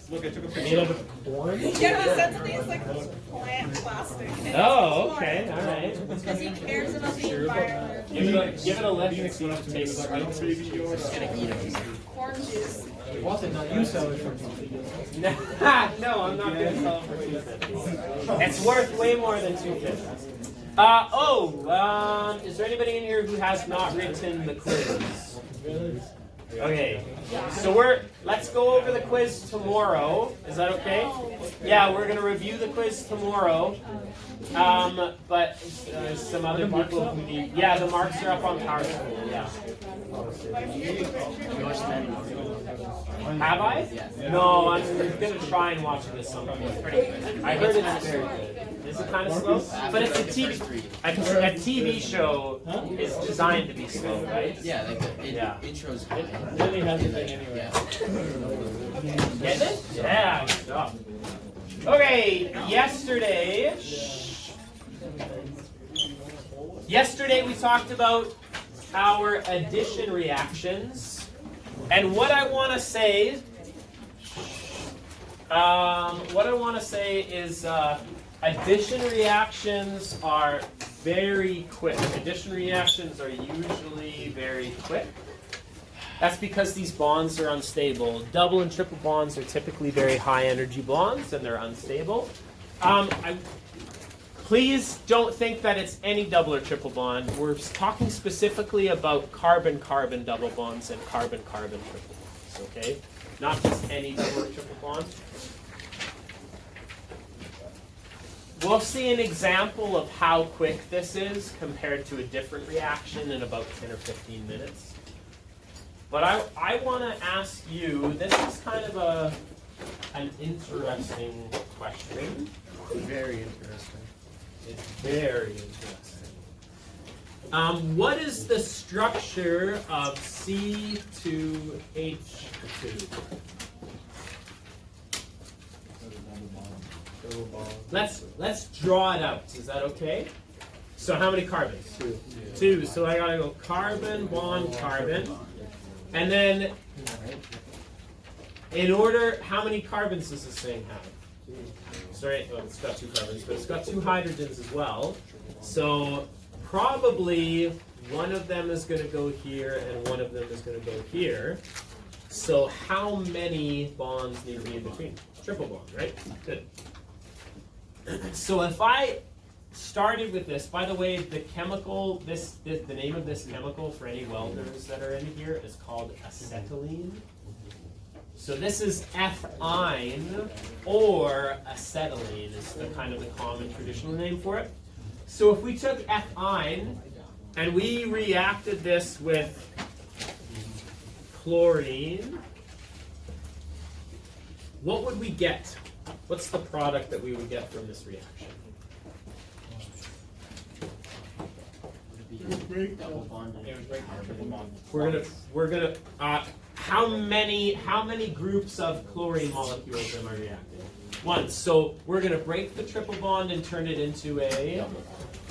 Look, I took a picture of it. Corn? Yeah, essentially it's like plant plastic. Oh, okay, all right. Because he cares about the environment. Give it a lift and see if it tastes Like, sweet. baby, yours. Corn juice. You sell it for No, I'm not going to sell it for $2.50. It's worth way more than $2.50. Is there anybody in here who has not written the quiz? Okay, so let's go over the quiz tomorrow. Is that okay? Yeah, we're going to review the quiz tomorrow. But there's some other people who need. Yeah, the marks are up on PowerSchool. Yeah. Have I? No, I'm going to try and watch it at some point. I heard it's very good. Is it kind of slow? But it's a TV show is designed to be slow, right? Yeah, like the intro's fine. It really hasn't been anywhere. Get it? Yeah, good stuff. Okay, yesterday we talked about our addition reactions, and what I want to say is addition reactions are very quick. Addition reactions are usually very quick. That's because these bonds are unstable. Double and triple bonds are typically very high energy bonds and they're unstable. Please don't think that it's any double or triple bond. We're talking specifically about carbon-carbon double bonds and carbon-carbon triple bonds, okay? Not just any double or triple bond. We'll see an example of how quick this is compared to a different reaction in about 10 or 15 minutes. But I want to ask you, this is kind of an interesting question. Very interesting. It's very interesting. What is the structure of C2H2? Let's draw it out. Is that okay? So how many carbons? Two. So I gotta go carbon, bond, carbon. And then, in order, how many carbons does this thing have? Sorry, well, it's got 2 carbons, but it's got 2 hydrogens as well. So probably one of them is going to go here and one of them is going to go here. So how many bonds need to be in between? Triple bond, right? Good. So if I started with this, by the way, the chemical, the name of this chemical for any welders that are in here is called acetylene. So this is ethine or acetylene is the kind of the common traditional name for it. So if we took ethine and we reacted this with chlorine, what would we get? What's the product that we would get from this reaction? We're gonna. How many groups of chlorine molecules am I reacting? 1. So we're gonna break the triple bond and turn it into a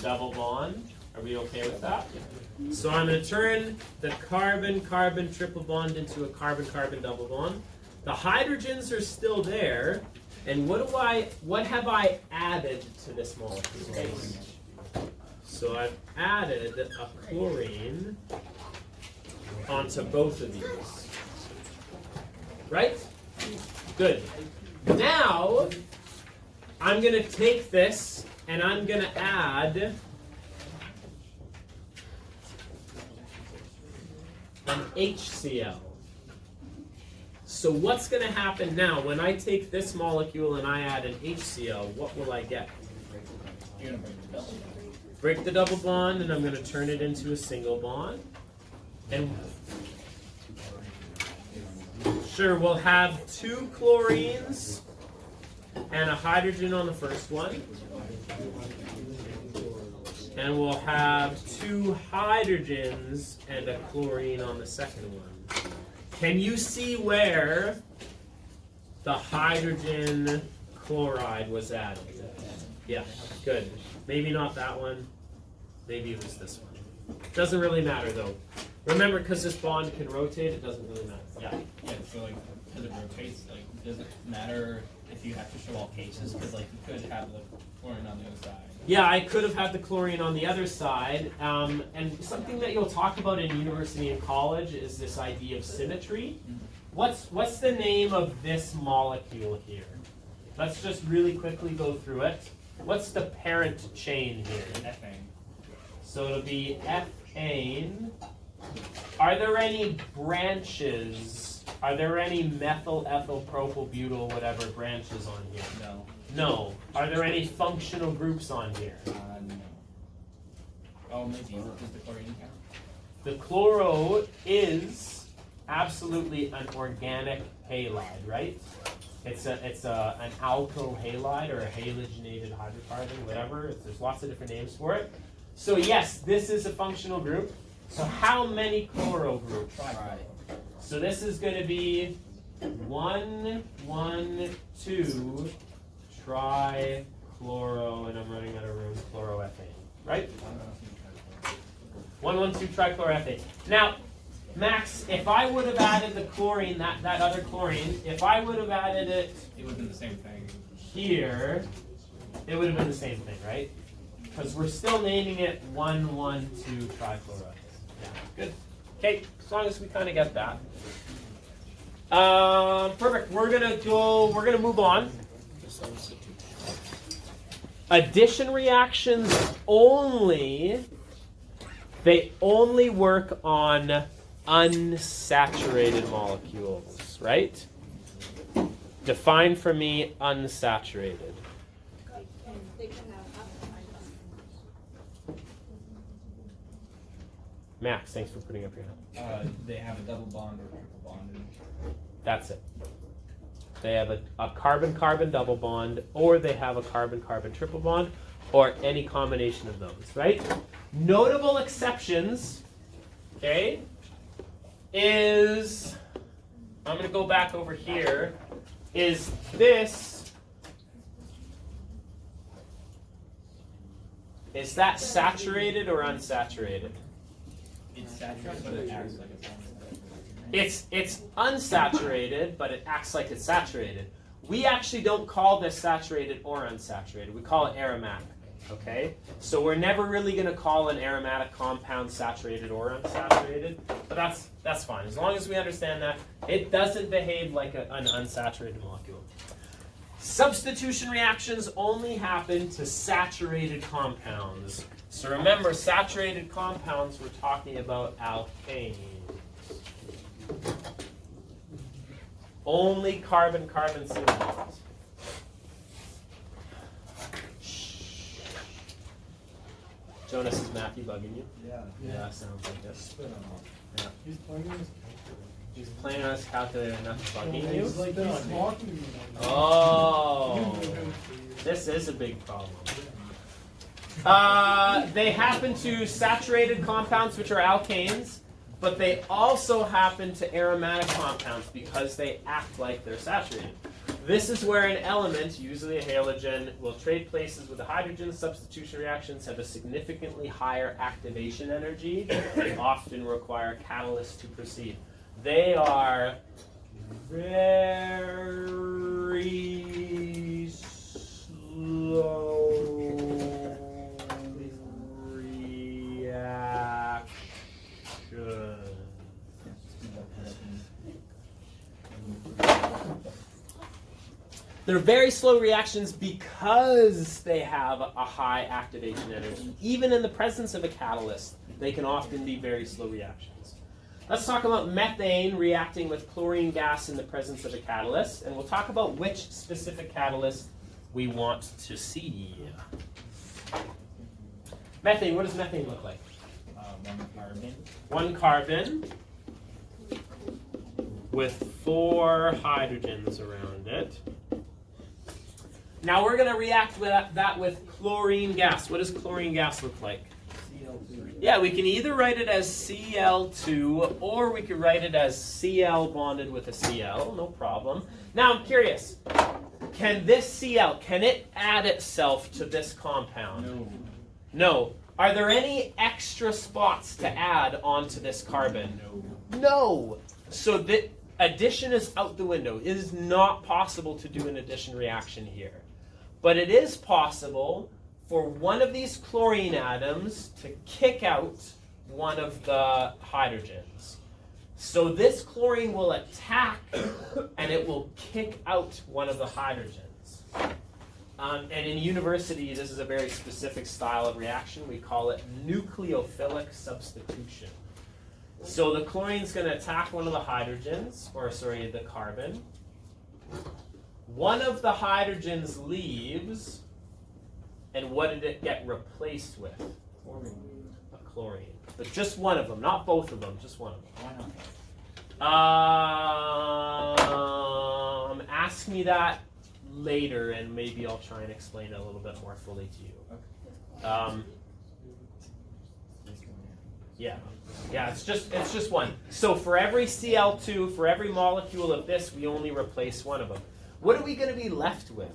double bond. Are we okay with that? So I'm gonna turn the carbon-carbon triple bond into a carbon-carbon double bond. The hydrogens are still there, and what have I added to this molecule? So I've added a chlorine onto both of these. Right? Good. Now, I'm going to take this and I'm going to add an HCl. So what's going to happen now when I take this molecule and I add an HCl? What will I get? Break the double bond, and I'm going to turn it into a single bond. And sure, we'll have 2 chlorines and a hydrogen on the first one. And we'll have 2 hydrogens and a chlorine on the second one. Can you see where the hydrogen chloride was added? Yeah, good. Maybe not that one. Maybe it was this one. Doesn't really matter though. Remember, because this bond can rotate, it doesn't really matter. Yeah. Yeah, so like because it rotates, like, does it matter if you have to show all cases? Because, like, you could have the chlorine on the other side. Yeah, I could have had the chlorine on the other side. And something that you'll talk about in university and college is this idea of symmetry. What's the name of this molecule here? Let's just really quickly go through it. What's the parent chain here? Ethane. So it'll be ethane. Are there any branches? Are there any methyl, ethyl, propyl, butyl, whatever branches on here? No. No. Are there any functional groups on here? No. Oh, maybe. Does the chlorine count? The chloro is absolutely an organic halide, right? It's an alkyl halide or a halogenated hydrocarbon, whatever. There's lots of different names for it. So yes, this is a functional group. So how many chloro groups? Right. So this is going to be 1, 1, 2 trichloro, and I'm running out of room, chloroethane, right? 1, 1, 2 trichloroethane. Now, Max, if I would have added the chlorine, that other chlorine, if I would have added it It would have been the same thing. here, it would have been the same thing, right? Because we're still naming it 1, 1, 2 trichloroethane. Yeah, good. Okay, as long as we kind of get that. Perfect. We're gonna move on. Addition reactions they only work on unsaturated molecules, right? Define for me unsaturated. They can have Max, thanks for putting up your hand. They have a double bond or triple bond. That's it. They have a carbon-carbon double bond, or they have a carbon-carbon triple bond, or any combination of those, right? Notable exceptions, okay, is, I'm going to go back over here, is this, is that saturated or unsaturated? It's saturated, but it acts like it's unsaturated. It's unsaturated, but it acts like it's saturated. We actually don't call this saturated or unsaturated. We call it aromatic, okay? So we're never really going to call an aromatic compound saturated or unsaturated, but that's fine. As long as we understand that, it doesn't behave like an unsaturated molecule. Substitution reactions only happen to saturated compounds. So remember, saturated compounds, we're talking about alkanes. Only carbon-carbon single bonds. Jonas, is Matthew bugging you? Yeah, sounds like it. Yeah. He's playing his He's playing on his calculator, not bugging you? He's like this talking to me. Oh, this is a big problem. They happen to saturated compounds, which are alkanes, but they also happen to aromatic compounds because they act like they're saturated. This is where an element, usually a halogen, will trade places with the hydrogen. Substitution reactions have a significantly higher activation energy. They often require catalysts to proceed. They are very slow reactions. They're very slow reactions because they have a high activation energy. Even in the presence of a catalyst, they can often be very slow reactions. Let's talk about methane reacting with chlorine gas in the presence of a catalyst, and we'll talk about which specific catalyst we want to see. Methane, what does methane look like? 1 carbon. 1 carbon with 4 hydrogens around it. Now we're going to react with that with chlorine gas. What does chlorine gas look like? Cl2. Yeah, we can either write it as Cl2 or we could write it as Cl bonded with a Cl, no problem. Now I'm curious, can this Cl, can it add itself to this compound? No. No. Are there any extra spots to add onto this carbon? No. No. So addition is out the window. It is not possible to do an addition reaction here. But it is possible for one of these chlorine atoms to kick out one of the hydrogens. So this chlorine will attack and it will kick out one of the hydrogens. And in university, this is a very specific style of reaction. We call it nucleophilic substitution. So the chlorine's going to attack one of the hydrogens, or sorry, the carbon. One of the hydrogens leaves, and what did it get replaced with? A chlorine. But just one of them, not both of them, just one of them. Why not? Ask me that later, and maybe I'll try and explain it a little bit more fully to you. Yeah, it's just one. So for every Cl2, for every molecule of this, we only replace one of them. What are we going to be left with?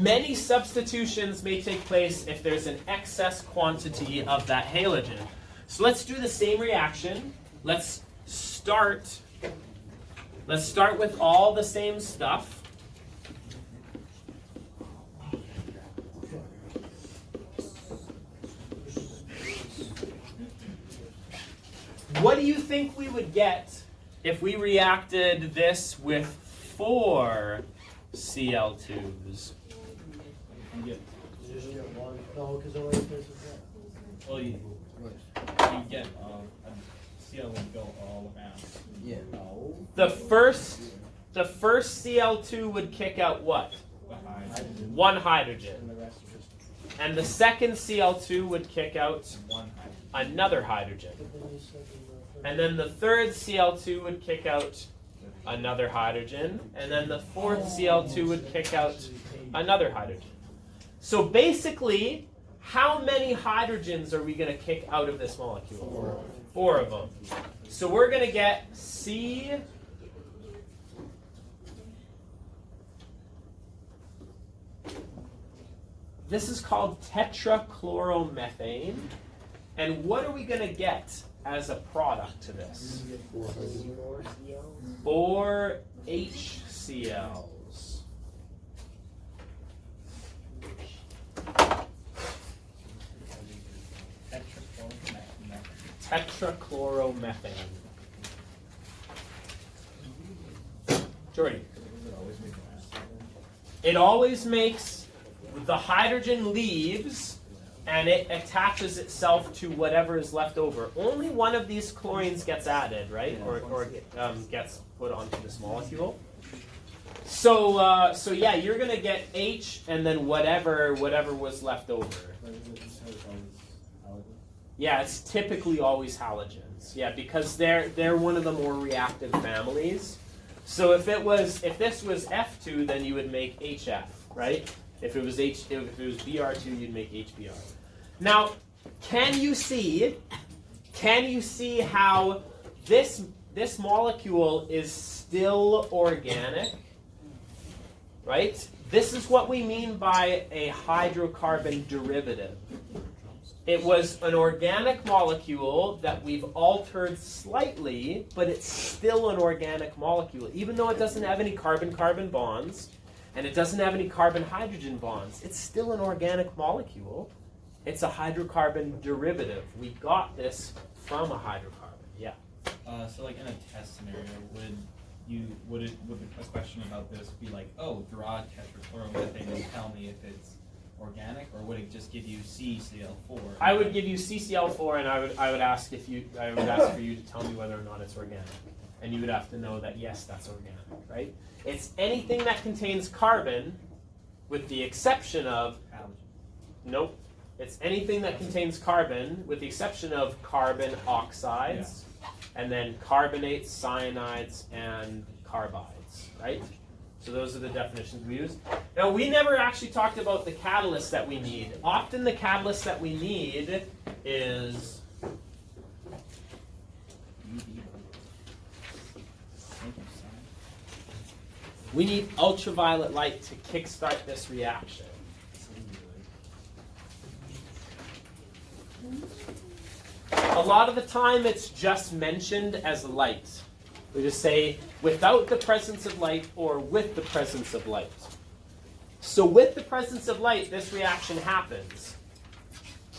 Many substitutions may take place if there's an excess quantity of that halogen. So let's do the same reaction. Let's start with all the same stuff. What do you think we would get if we reacted this with 4 Cl2s? Well, you get a CL would go all around. Yeah. The first Cl2 would kick out what? Behind One hydrogen. And the second Cl2 would kick out one hydrogen. another hydrogen. And then the third Cl2 would kick out another hydrogen. And then the fourth Cl2 would kick out another hydrogen. So basically, how many hydrogens are we going to kick out of this molecule? 4 of them. So we're going to get C. This is called tetrachloromethane. And what are we going to get as a product to this? 4 HCl. Tetrachloromethane. Jordy. It always makes, the hydrogen leaves and it attaches itself to whatever is left over. Only one of these chlorines gets added, right? Or gets put onto this molecule. So yeah, you're going to get H and then whatever was left over. Yeah, it's typically always halogens. Yeah, because they're one of the more reactive families. So if this was F2, then you would make HF, right? If it was Br2, you'd make HBr. Now, can you see how this molecule is still organic? Right? This is what we mean by a hydrocarbon derivative. It was an organic molecule that we've altered slightly, but it's still an organic molecule. Even though it doesn't have any carbon-carbon bonds, and it doesn't have any carbon-hydrogen bonds, it's still an organic molecule. It's a hydrocarbon derivative. We got this from a hydrocarbon. Yeah. So like in a test scenario, would the question about this be like, oh, draw tetrachloromethane and tell me if it's organic, or would it just give you CCl4? I would give you CCl4, and I would ask for you to tell me whether or not it's organic, and you would have to know that yes, that's organic, right? It's anything that contains carbon, with the exception of nope. It's anything that contains carbon, with the exception of carbon oxides, and then carbonates, cyanides, and carbides, right? So those are the definitions we use. Now, we never actually talked about the catalyst that we need. Often the catalyst that we need is We need ultraviolet light to kickstart this reaction. A lot of the time it's just mentioned as light. We just say without the presence of light or with the presence of light. So with the presence of light, this reaction happens.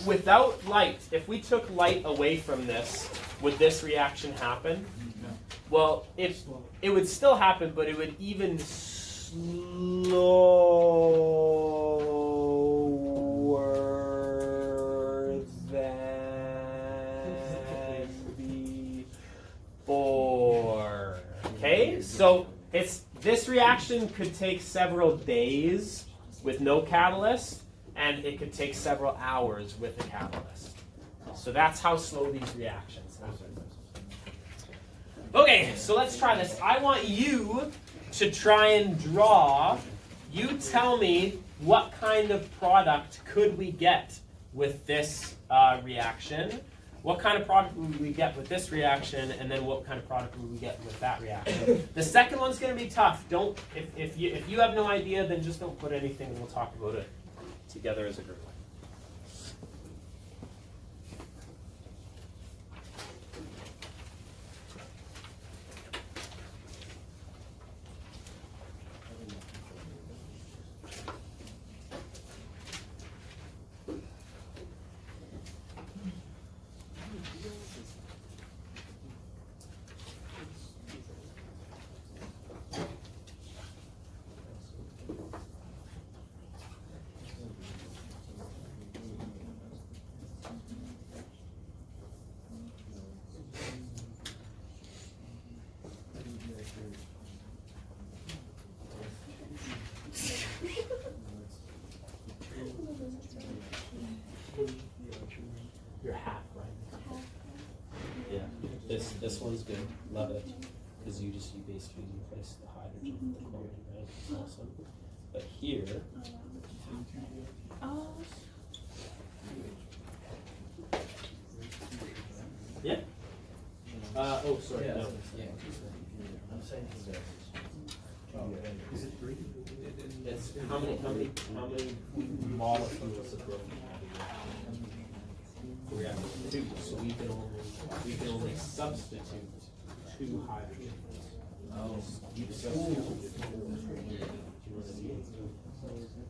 Without light, if we took light away from this, would this reaction happen? No. Well, it would still happen, but it would even slower than before. Okay, so this reaction could take several days with no catalyst, and it could take several hours with a catalyst. So that's how slow these reactions happen. Okay, so let's try this. I want you to try and draw. You tell me what kind of product could we get with this reaction. What kind of product would we get with this reaction, and then what kind of product would we get with that reaction? The second one's going to be tough. Don't if you have no idea, then just don't put anything, and we'll talk about it together as a group. You're half right. Yeah, this one's good. Love it, because you basically replace the hydrogen with the chlorine, right? It's awesome. But here, yeah. Oh, sorry. No. I'm saying Is it 3? It's how many molecules of bromine? We have 2, so we can only substitute 2 hydrogens. Oh. You substitute 4.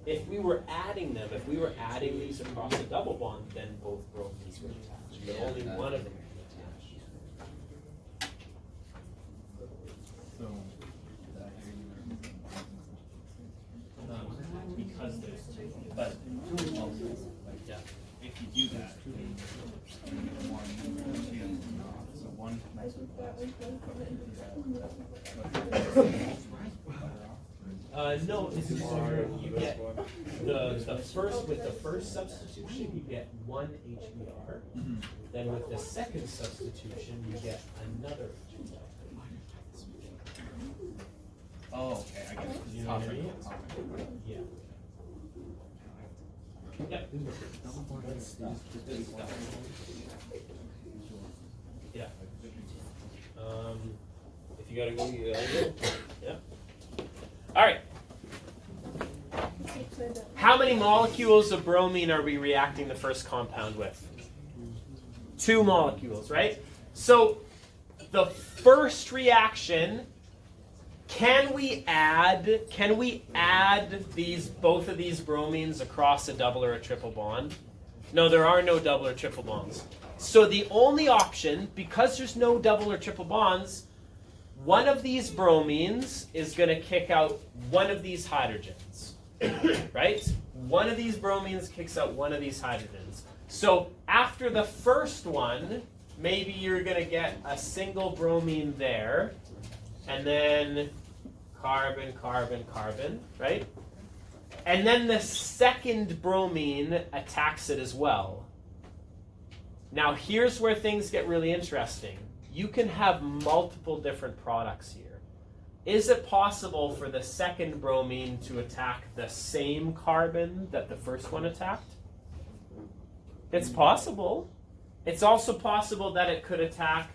If we were adding them, if we were adding these across a double bond, then both bromines would attach. But only one of them can attach. So, because there's two, but Yeah. if you do that, one, two, so one. No, it's you get the first with the first substitution you get 1 HBr. Mm-hmm. Then with the second substitution you get another HBr. Oh, okay, I get it. You know what I mean? Yeah. Yep. Yeah. If you gotta go, you gotta go. Yeah. All right. How many molecules of bromine are we reacting the first compound with? 2 molecules, right? So the first reaction, can we add both of these bromines across a double or a triple bond? No, there are no double or triple bonds. So the only option, because there's no double or triple bonds, one of these bromines is going to kick out one of these hydrogens, right? One of these bromines kicks out one of these hydrogens. So after the first one, maybe you're going to get a single bromine there, and then carbon, carbon, carbon, right? And then the second bromine attacks it as well. Now here's where things get really interesting. You can have multiple different products here. Is it possible for the second bromine to attack the same carbon that the first one attacked? It's possible. It's also possible that it could attack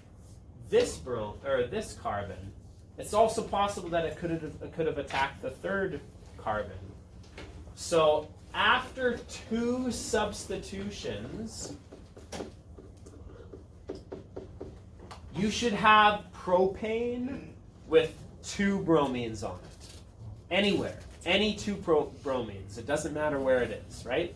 this this carbon. It's also possible that it could have attacked the third carbon. So after 2 substitutions, you should have propane with 2 bromines on it. Anywhere. Any 2 bromines. It doesn't matter where it is, right?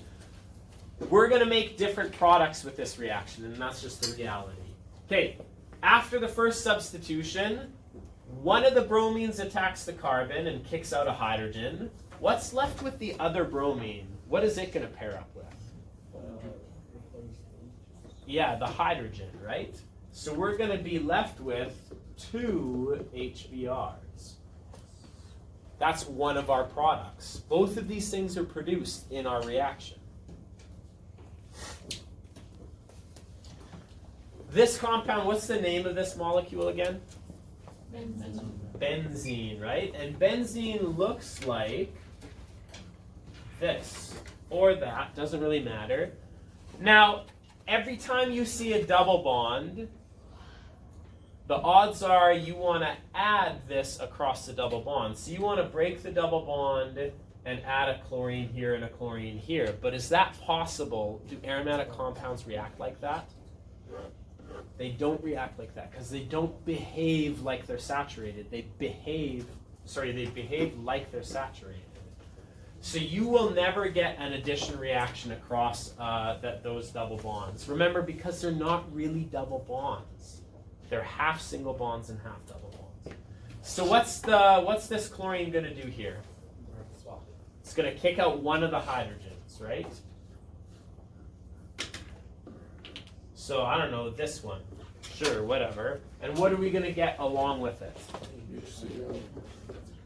We're going to make different products with this reaction, and that's just the reality. Okay, after the first substitution, one of the bromines attacks the carbon and kicks out a hydrogen. What's left with the other bromine? What is it going to pair up with? Yeah, the hydrogen, right? So we're going to be left with 2 HBRs. That's one of our products. Both of these things are produced in our reaction. This compound, what's the name of this molecule again? Benzene, right? And benzene looks like this or that, doesn't really matter. Now, every time you see a double bond, the odds are you want to add this across the double bond. So you want to break the double bond and add a chlorine here and a chlorine here. But is that possible? Do aromatic compounds react like that? They don't react like that because they don't behave like they're saturated. They behave like they're saturated. So you will never get an addition reaction across those double bonds. Remember, because they're not really double bonds. They're half single bonds and half double bonds. So what's this chlorine going to do here? It's going to kick out one of the hydrogens, right? So I don't know, this one. Sure, whatever. And what are we going to get along with it?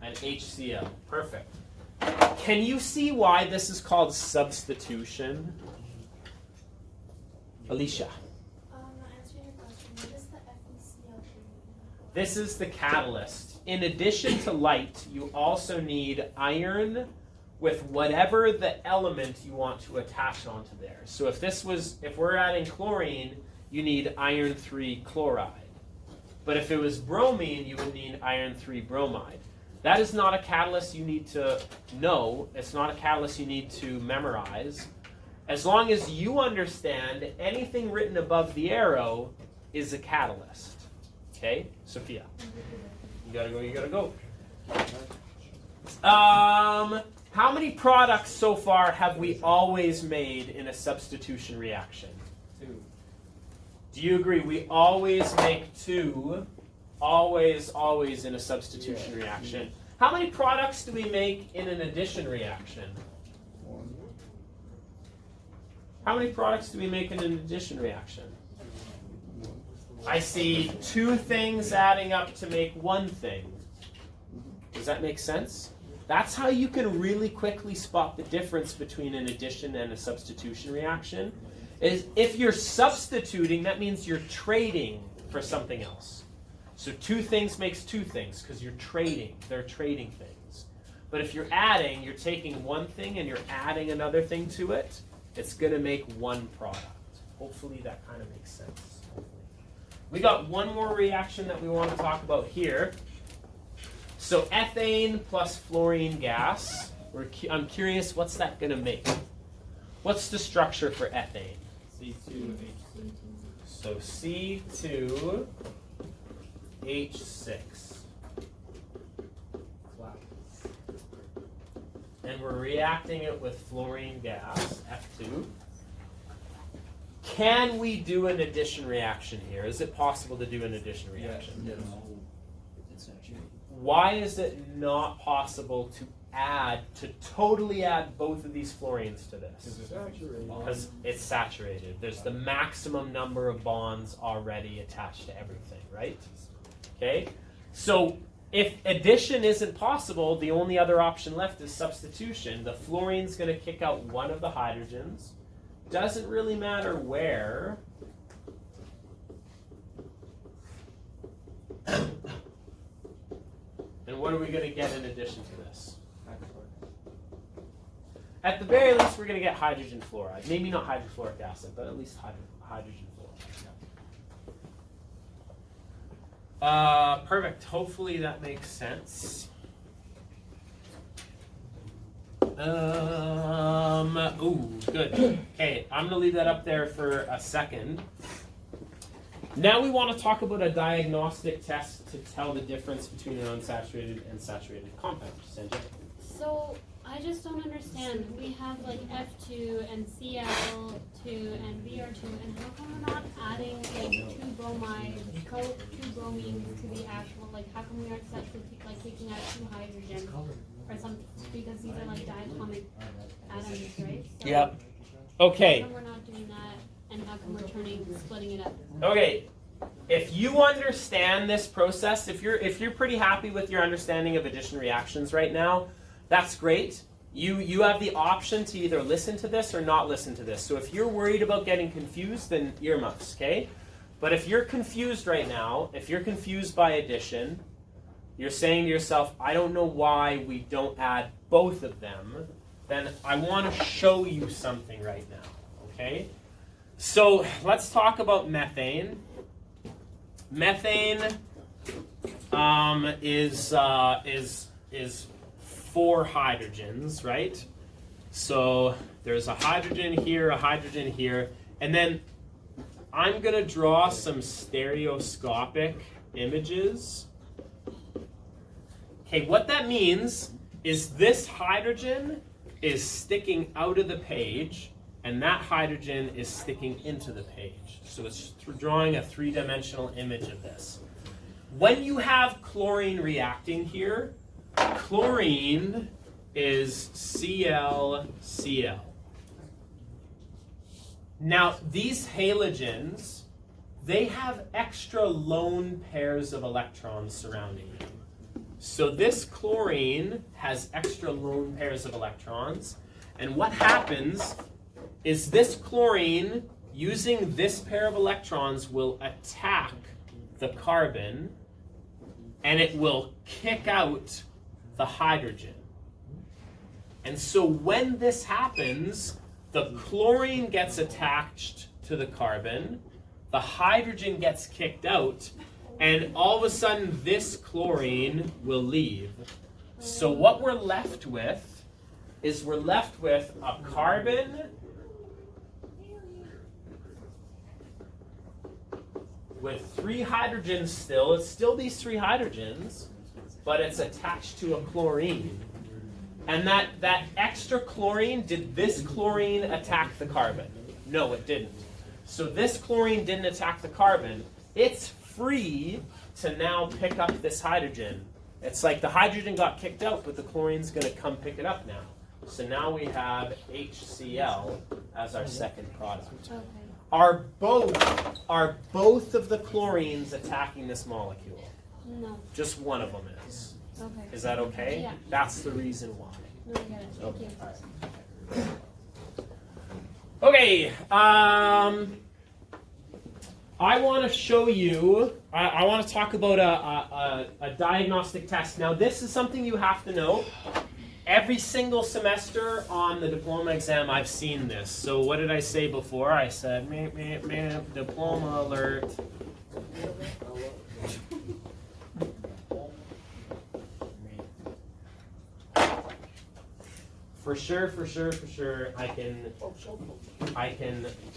An HCl. Perfect. Can you see why this is called substitution? Alicia. Answering your question, what is the FeCl? This is the catalyst. In addition to light, you also need iron with whatever the element you want to attach onto there. So if we're adding chlorine, you need iron 3 chloride. But if it was bromine, you would need iron 3 bromide. That is not a catalyst you need to know. It's not a catalyst you need to memorize. As long as you understand anything written above the arrow is a catalyst. Okay? Sophia. You gotta go. How many products so far have we always made in a substitution reaction? 2. Do you agree? We always make 2. Always in a substitution reaction. How many products do we make in an addition reaction? 1. How many products do we make in an addition reaction? I see 2 things adding up to make 1 thing. Does that make sense? That's how you can really quickly spot the difference between an addition and a substitution reaction. Is if you're substituting, that means you're trading for something else. So 2 things makes 2 things because you're trading. They're trading things. But if you're adding, you're taking 1 thing and you're adding another thing to it, it's going to make 1 product. Hopefully that kind of makes sense. We got one more reaction that we want to talk about here. So ethane plus fluorine gas. I'm curious, what's that going to make? What's the structure for ethane? C2H6. So C2H6. And we're reacting it with fluorine gas, F2. Can we do an addition reaction here? Is it possible to do an addition reaction? Yes. Why is it not possible to totally add both of these fluorines to this? Because it's saturated. There's the maximum number of bonds already attached to everything, right? Okay? So if addition isn't possible, the only other option left is substitution. The fluorine's going to kick out one of the hydrogens. Doesn't really matter where. And what are we going to get in addition to this? At the very least, we're going to get hydrogen fluoride. Maybe not hydrofluoric acid, but at least hydrogen fluoride. Perfect. Hopefully that makes sense. Ooh, good. Okay, I'm gonna leave that up there for a second. Now we want to talk about a diagnostic test to tell the difference between an unsaturated and saturated compound. Sanjay? So I just don't understand. We have like F2 and Cl2 and Br2, and how come we're not adding like two bromines to the actual, like how come we aren't like taking out two hydrogen or something, because these are like diatomic atoms, right? So Yep. Okay. how come we're not doing that, and how come we're splitting it up? Okay. If you understand this process, if you're pretty happy with your understanding of addition reactions right now, that's great. You have the option to either listen to this or not listen to this. So if you're worried about getting confused, then earmuffs, okay? But if you're confused right now, if you're confused by addition, you're saying to yourself, I don't know why we don't add both of them, then I want to show you something right now, okay? So let's talk about methane. Methane is 4 hydrogens, right? So there's a hydrogen here, and then I'm going to draw some stereoscopic images. Okay, what that means is this hydrogen is sticking out of the page, and that hydrogen is sticking into the page. So it's drawing a 3-dimensional image of this. When you have chlorine reacting here, chlorine is ClCl. Now, these halogens, they have extra lone pairs of electrons surrounding them. So this chlorine has extra lone pairs of electrons, and what happens is this chlorine, using this pair of electrons, will attack the carbon, and it will kick out the hydrogen. And so when this happens, the chlorine gets attached to the carbon, the hydrogen gets kicked out, and all of a sudden this chlorine will leave. So what we're left with is a carbon with 3 hydrogens still. It's still these 3 hydrogens, but it's attached to a chlorine. And that extra chlorine, did this chlorine attack the carbon? No, it didn't. So this chlorine didn't attack the carbon. It's free to now pick up this hydrogen. It's like the hydrogen got kicked out, but the chlorine's going to come pick it up now. So now we have HCl as our second product. Okay. Are both of the chlorines attacking this molecule? No. Just one of them is. Okay. Is that okay? Yeah. That's the reason why. No, I get it. Thank you. Okay. I want to show you. I want to talk about a diagnostic test. Now, this is something you have to know. Every single semester on the diploma exam, I've seen this. So what did I say before? I said, diploma alert. For sure, I can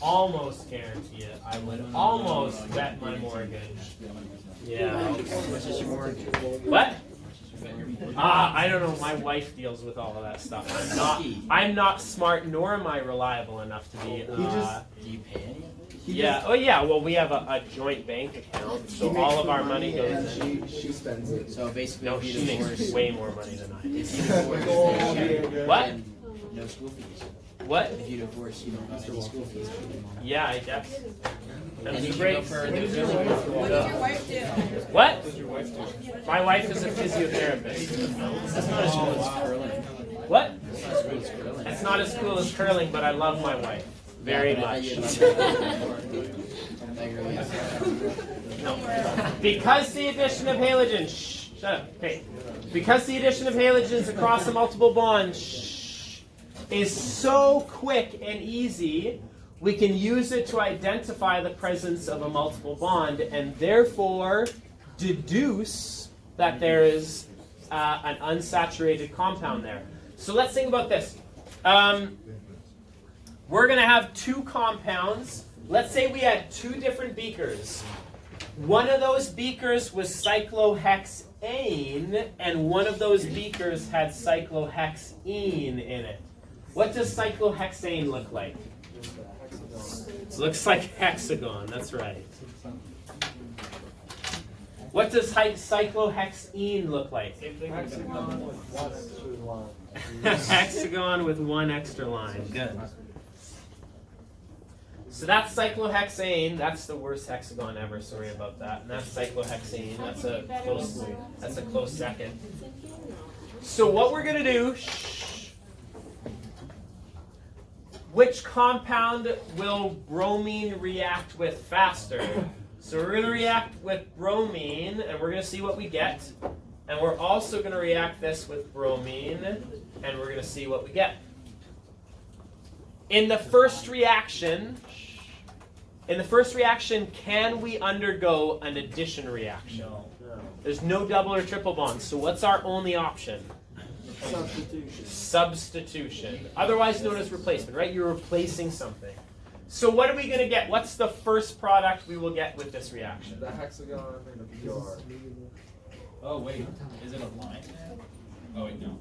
almost guarantee it. I would almost bet my mortgage. Yeah. What? I don't know. My wife deals with all of that stuff. I'm not smart, nor am I reliable enough to be. Do you pay any? Yeah. Oh, yeah. Well, we have a joint bank account, so all of our money goes in. She spends it. So basically, No, if you she makes divorce, way more money than I do. if you divorce, What? then no school fees. What? If you divorce, you don't have any school fees. Yeah, I guess. And That's you great. can go for a new What does your wife do? What? My wife is a physiotherapist. That's not as cool as curling. What? That's not as cool as curling. It's not as cool as curling, but I love my wife very much. No. Because the addition of halogens, shut up, hey. Because the addition of halogens across a multiple bond is so quick and easy, we can use it to identify the presence of a multiple bond, and therefore deduce that there is an unsaturated compound there. So let's think about this. We're going to have two compounds. Let's say we had two different beakers. One of those beakers was cyclohexane, and one of those beakers had cyclohexene in it. What does cyclohexane look like? It looks like hexagon, that's right. What does cyclohexene look like? Hexagon with one extra line. Good. So that's cyclohexane. That's the worst hexagon ever. Sorry about that. And that's cyclohexane. That's a close second. So what we're gonna do? Which compound will bromine react with faster? So we're going to react with bromine, and we're going to see what we get. And we're also going to react this with bromine, and we're going to see what we get. In the first reaction, can we undergo an addition reaction? No. There's no double or triple bonds. So what's our only option? Substitution. Otherwise known as replacement, right? You're replacing something. So what are we going to get? What's the first product we will get with this reaction? The hexagon and the PR. Oh wait, is it a line? Oh wait, no.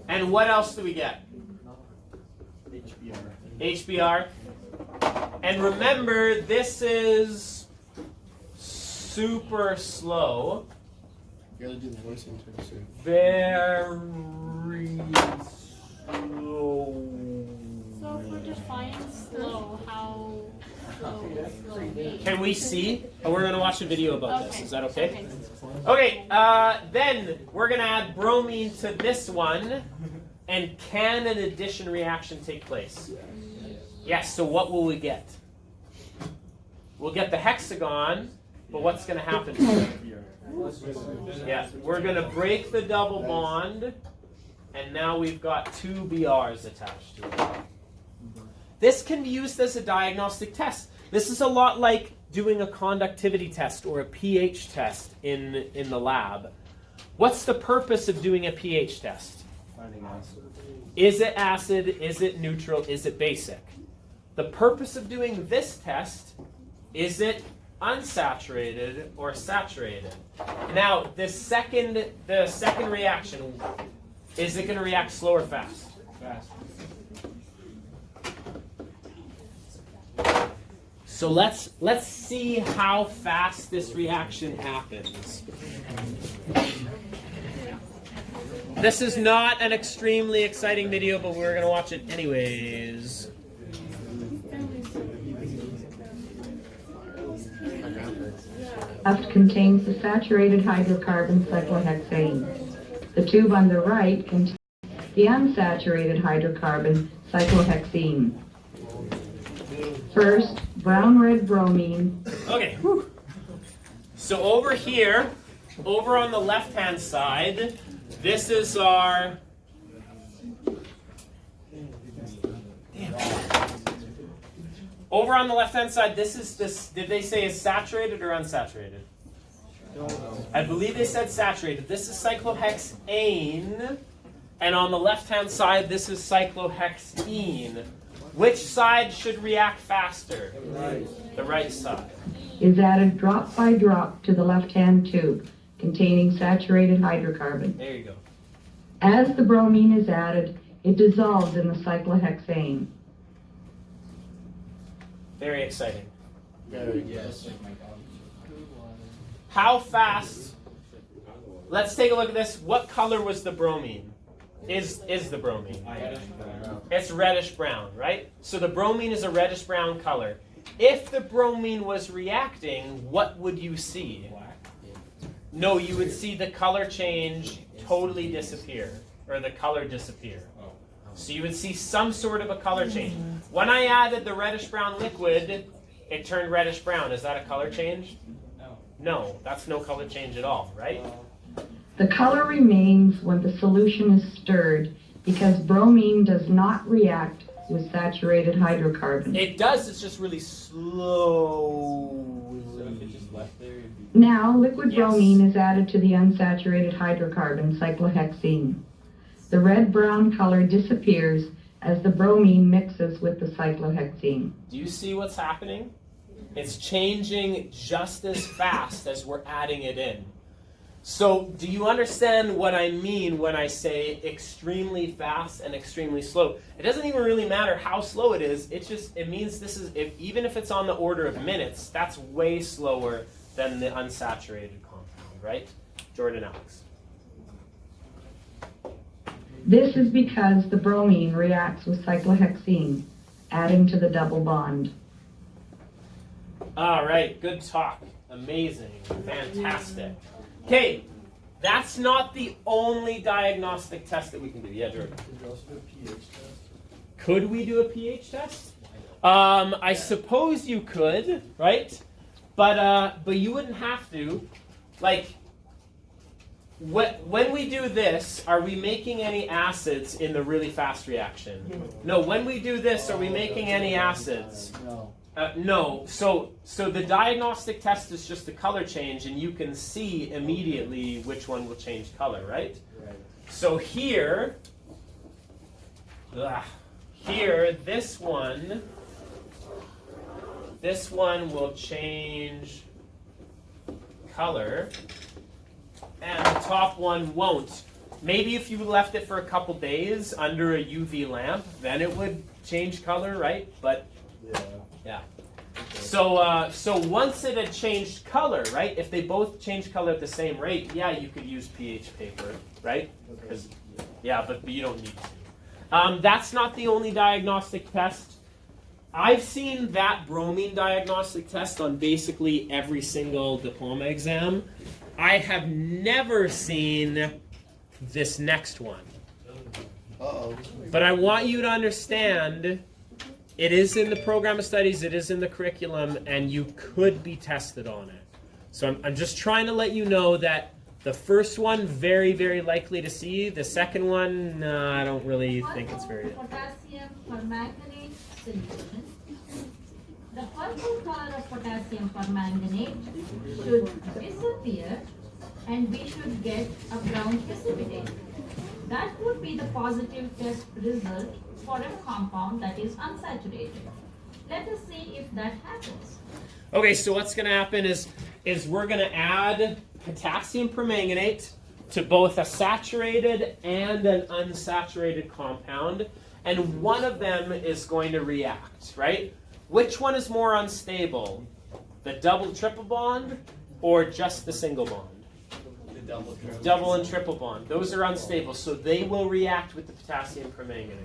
And what else do we get? HBr. And remember, this is super slow. You gotta do the voicing too soon. Very slow. So if we're defining slow, how slow is slow be? Can we see? Oh, we're going to watch a video about this. Is that okay? Okay. Okay, then we're going to add bromine to this one. And can an addition reaction take place? Yes, so what will we get? We'll get the hexagon, but what's going to happen? Yeah, we're going to break the double bond, and now we've got two BRs attached to it. This can be used as a diagnostic test. This is a lot like doing a conductivity test or a pH test in the lab. What's the purpose of doing a pH test? Finding acid. Is it acid? Is it neutral? Is it basic? The purpose of doing this test, is it unsaturated or saturated? Now, the second reaction, is it going to react slow or fast? Fast. So let's see how fast this reaction happens. This is not an extremely exciting video, but we're going to watch it anyways. Left contains the saturated hydrocarbon cyclohexane. The tube on the right contains the unsaturated hydrocarbon cyclohexene. First, brown-red bromine. Okay. So over here, over on the left-hand side, this is our... Over on the left-hand side, this is this. Did they say is saturated or unsaturated? I believe they said saturated. This is cyclohexane, and on the left-hand side, this is cyclohexene. Which side should react faster? The right side. Is added drop by drop to the left-hand tube containing saturated hydrocarbon. There you go. As the bromine is added, it dissolves in the cyclohexane. Very exciting. Yes. How fast? Let's take a look at this. What color was the bromine? Is the bromine? It's reddish brown, right? So the bromine is a reddish brown color. If the bromine was reacting, what would you see? No, you would see the color change totally disappear, or the color disappear. So you would see some sort of a color change. When I added the reddish brown liquid, it turned reddish brown. Is that a color change? No, that's no color change at all, right? The color remains when the solution is stirred because bromine does not react with saturated hydrocarbon. It does, it's just really slow. So if it just left there, it'd be Now, liquid Yes. bromine is added to the unsaturated hydrocarbon cyclohexene. The red-brown color disappears as the bromine mixes with the cyclohexene. Do you see what's happening? It's changing just as fast as we're adding it in. So do you understand what I mean when I say extremely fast and extremely slow? It doesn't even really matter how slow it is. It means this is, even if it's on the order of minutes, that's way slower than the unsaturated compound, right? Jordan, Alex. This is because the bromine reacts with cyclohexene, adding to the double bond. All right, good talk. Amazing. Fantastic. Okay, that's not the only diagnostic test that we can do. Yeah, Jordan. Could we do a pH test? I suppose you could, right? But you wouldn't have to. Like, when we do this, are we making any acids in the really fast reaction? No. When we do this, are we making any acids? No. No. So the diagnostic test is just a color change, and you can see immediately which one will change color, right? Right. So here, this one will change color, and the top one won't. Maybe if you left it for a couple days under a UV lamp, then it would change color, right? But yeah. So once it had changed color, right? If they both change color at the same rate, yeah, you could use pH paper, right? Because but you don't need to. That's not the only diagnostic test. I've seen that bromine diagnostic test on basically every single diploma exam. I have never seen this next one. Uh-oh. But I want you to understand, it is in the program of studies, it is in the curriculum, and you could be tested on it. So I'm just trying to let you know that the first one, very, very likely to see. The second one, no, I don't really think it's very... Potassium permanganate solution. The purple color of potassium permanganate should disappear and we should get a brown precipitate. That would be the positive test result for a compound that is unsaturated. Let us see if that happens. Okay, so what's going to happen is we're going to add potassium permanganate to both a saturated and an unsaturated compound, and one of them is going to react, right? Which one is more unstable? The double triple bond or just the single bond? the double triple. Double and triple bond. Those are unstable, so they will react with the potassium permanganate.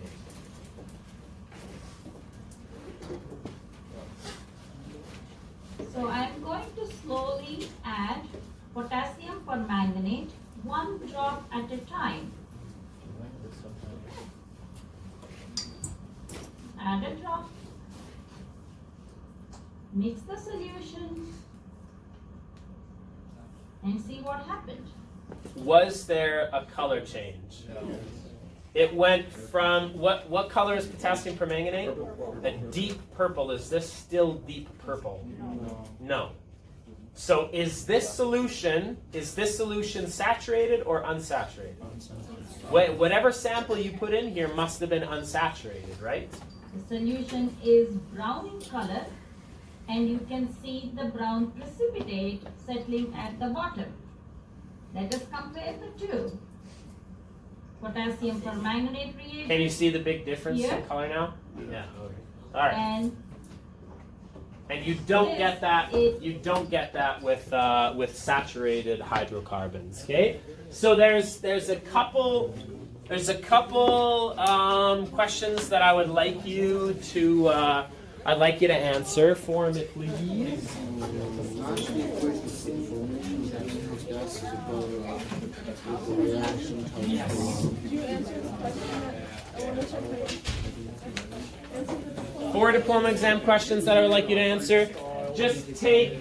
So I am going to slowly add potassium permanganate 1 drop at a time. Add a drop. Mix the solution and see what happened. Was there a color change? No. It went from, what color is potassium permanganate? A deep purple. Is this still deep purple? No. So is this solution saturated or unsaturated? Whatever sample you put in here must have been unsaturated, right? The solution is brown in color and you can see the brown precipitate settling at the bottom. Let us compare the two. Potassium permanganate reagent. Can you see the big difference Here. in color now? Yeah. Okay. All right. And You don't get that. It- You don't get that with saturated hydrocarbons. Okay. So there's a couple questions that I would like you to answer for me, please. Naturally equates the same formation that greenhouse gases above the reaction Four diploma exam questions that I would like you to answer. Just take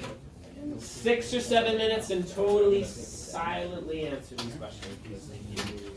6 or 7 minutes and totally silently answer these questions, please. Thank you.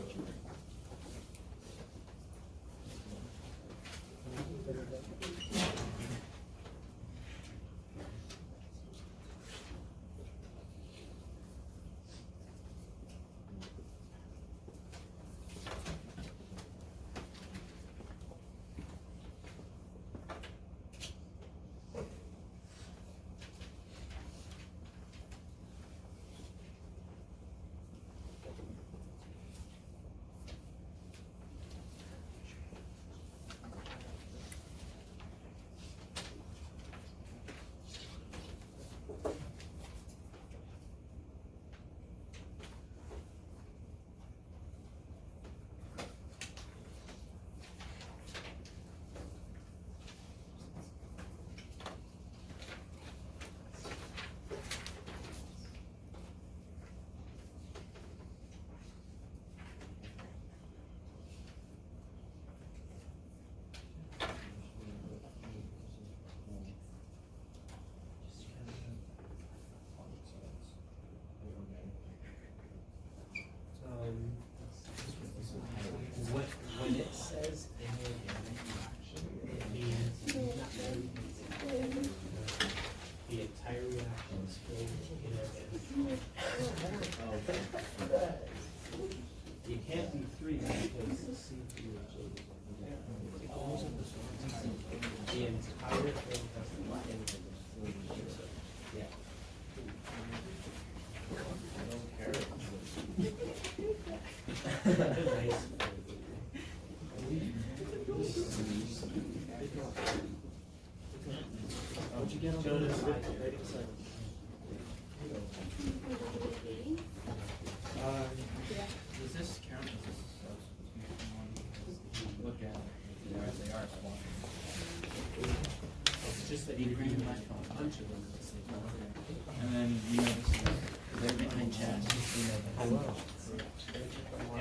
the entire thing has to look into yeah. I don't care. Nice. What'd you get on Jonas, the right? Does this count as a substitution one? Look at it. They are swapping. It's just that you bring like a bunch of them at the same time. And then you know this is They're behind chest.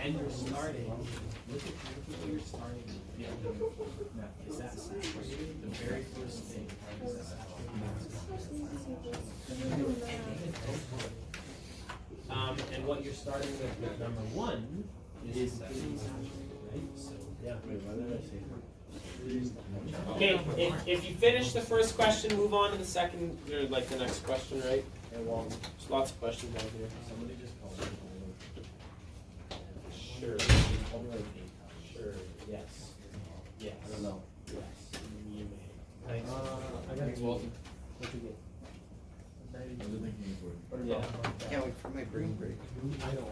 And you're starting. Look at where you're starting. Is that saturated? The very first thing is that and what you're starting with number one is saturated, right? So yeah. Okay, if you finish the first question, move on to the second, or like the next question, right? And well, there's lots of questions out here. Somebody just called it. Sure. Sure. Yes. Yes. I don't know. Yes. You may. Thanks. I got Thanks, Walton. What'd you get? Yeah. Can't wait for my brain break.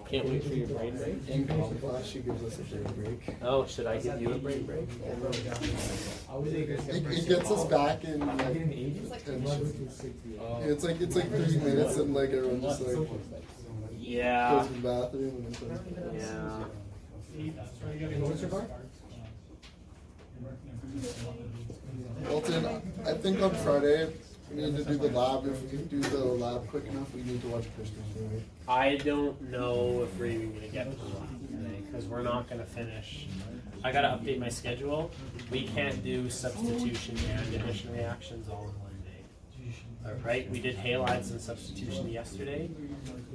Can't wait for your brain break. In class, she gives us a brain break. Oh, should I give you a brain break? It gets us back in like, it's like 30 minutes and like everyone just like goes Yeah. to the bathroom and then Yeah. Walton, I think on Friday we need to do the lab. If we do the lab quick enough, we need to watch Christmas movie. I don't know if we're even gonna get to the lab today because we're not gonna finish. I gotta update my schedule. We can't do substitution and addition reactions all in one day. Right? We did halides and substitution yesterday,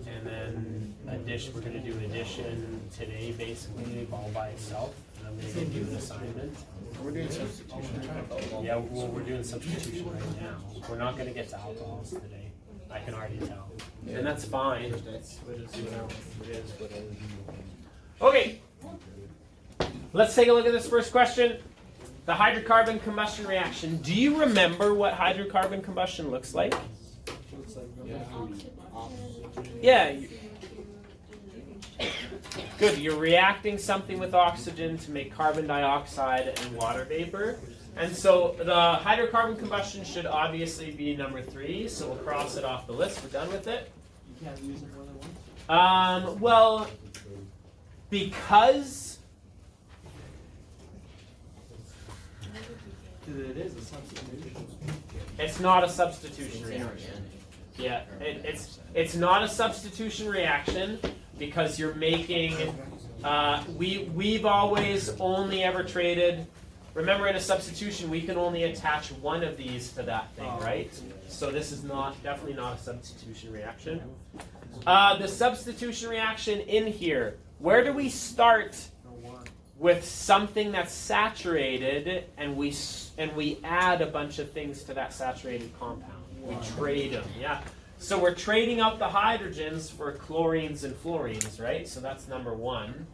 and then addition. We're gonna do addition today, basically all by itself. And I'm gonna give you an assignment. We're doing substitution. Yeah, well, we're doing substitution right now. We're not gonna get to alcohols today. I can already tell. And that's fine. Okay. Let's take a look at this first question. The hydrocarbon combustion reaction. Do you remember what hydrocarbon combustion looks like? Yeah. Good. You're reacting something with oxygen to make carbon dioxide and water vapor. And so the hydrocarbon combustion should obviously be number 3. So we'll cross it off the list. We're done with it. You can't use it more than once? Well, because It is a substitution. it's not a substitution It's reaction. inorganic. Yeah, it's not a substitution reaction because you're making. We've always only ever traded. Remember, in a substitution, we can only attach one of these to that thing, right? So this is definitely not a substitution reaction. The substitution reaction in here. Where do we start with something that's saturated, and we add a bunch of things to that saturated compound? We trade them, yeah. So we're trading out the hydrogens for chlorines and fluorines, right? So that's number 1.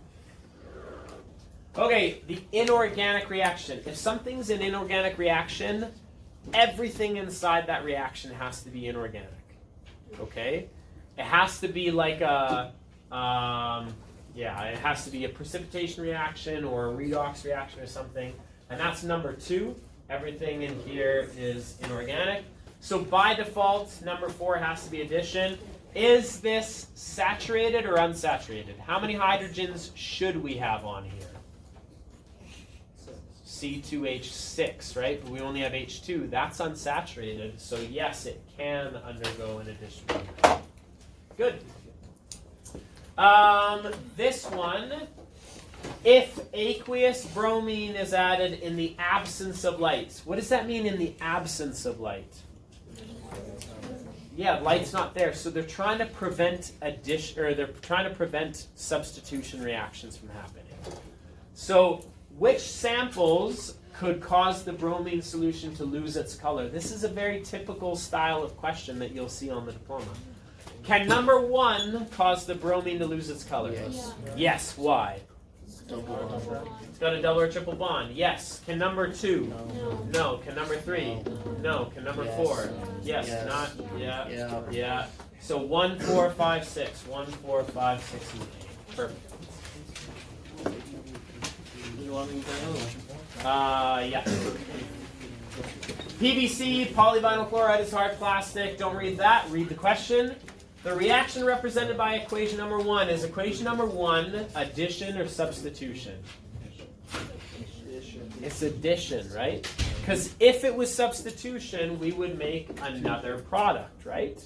Okay, the inorganic reaction. If something's an inorganic reaction, everything inside that reaction has to be inorganic. Okay? It has to be like a, it has to be a precipitation reaction or a redox reaction or something. And that's number 2. Everything in here is inorganic. So by default, number 4 has to be addition. Is this saturated or unsaturated? How many hydrogens should we have on here? C2H6, right? But we only have H2. That's unsaturated. So yes, it can undergo an addition. Good. This one, if aqueous bromine is added in the absence of light. What does that mean, in the absence of light? Yeah, light's not there, so they're trying to prevent substitution reactions from happening. So, which samples could cause the bromine solution to lose its color? This is a very typical style of question that you'll see on the diploma. Can number 1 cause the bromine to lose its color? Yes. Yes. Why? It's got a double or triple bond. Yes. Can number 2? No. No. Can number 3? No. Can number 4? Yes. Yes. Not. Yeah. Yeah. Yeah. So 1, 4, 5, 6. 1, 4, 5, 6, and 8. Perfect. You want me to go? Yeah. PVC, polyvinyl chloride is hard plastic. Don't read that. Read the question. The reaction represented by equation number 1 is equation number 1 addition or substitution? It's addition, right? Because if it was substitution, we would make another product, right?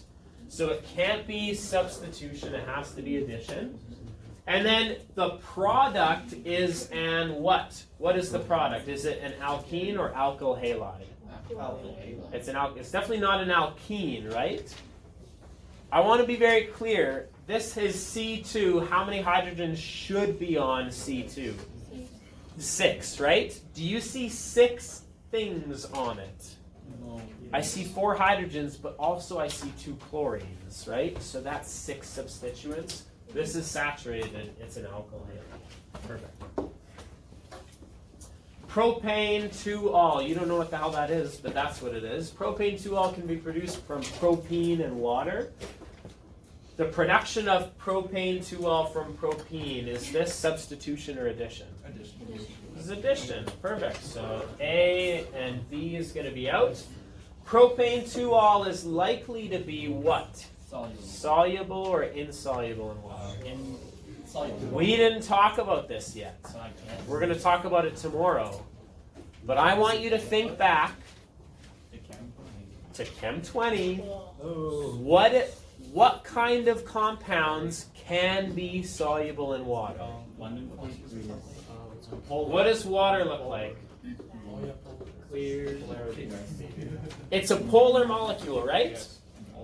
So it can't be substitution, it has to be addition. And then the product is an what? What is the product? Is it an alkene or alkyl halide? It's definitely not an alkene, right? I want to be very clear. This is C2. How many hydrogens should be on C2? 6, right? Do you see 6 things on it? I see 4 hydrogens, but also I see 2 chlorines, right? So that's 6 substituents. This is saturated. It's an alkyl halide. Perfect. Propane 2-ol. You don't know what the hell that is, but that's what it is. Propane 2-ol can be produced from propene and water. The production of propane 2-ol from propene, is this substitution or addition? Addition. This is addition. Perfect. So A and B is going to be out. Propane 2-ol is likely to be what? Soluble. Soluble or insoluble in water? Insoluble. We didn't talk about this yet. So I can't. We're going to talk about it tomorrow. But I want you to think back to Chem 20. What kind of compounds can be soluble in water? What does water look like? It's a polar molecule, right?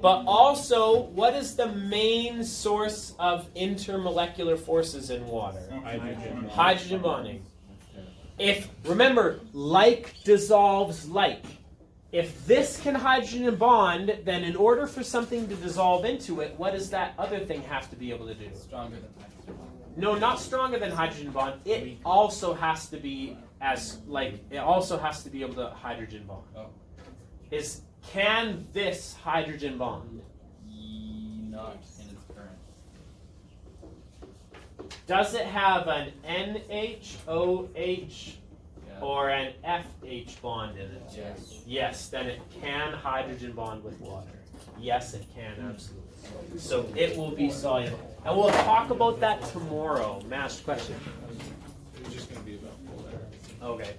But also, what is the main source of intermolecular forces in water? Hydrogen. Hydrogen bonding. Remember, like dissolves like. If this can hydrogen bond, then in order for something to dissolve into it, what does that other thing have to be able to do? Stronger than hydrogen bond. No, not stronger than hydrogen bond. It also has to be able to hydrogen bond. Oh. Can this hydrogen bond? Not in its current. Does it have an NH, Yeah. or an FH bond in it? Yes. Yes, then it can hydrogen bond with water. Yes, it can, absolutely. So it will be soluble. And we'll talk about that tomorrow. Masked question. It was just going to be about polar. Okay.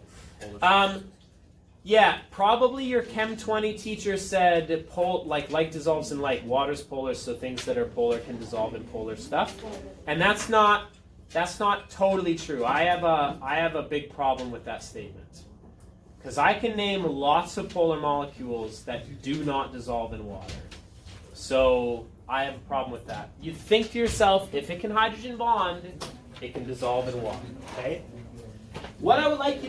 Yeah, probably your Chem 20 teacher said like dissolves in like. Water's polar, so things that are polar can dissolve in polar stuff. And that's not totally true. I have a big problem with that statement. Because I can name lots of polar molecules that do not dissolve in water. So I have a problem with that. You think to yourself, if it can hydrogen bond, it can dissolve in water. Okay? What I would like you to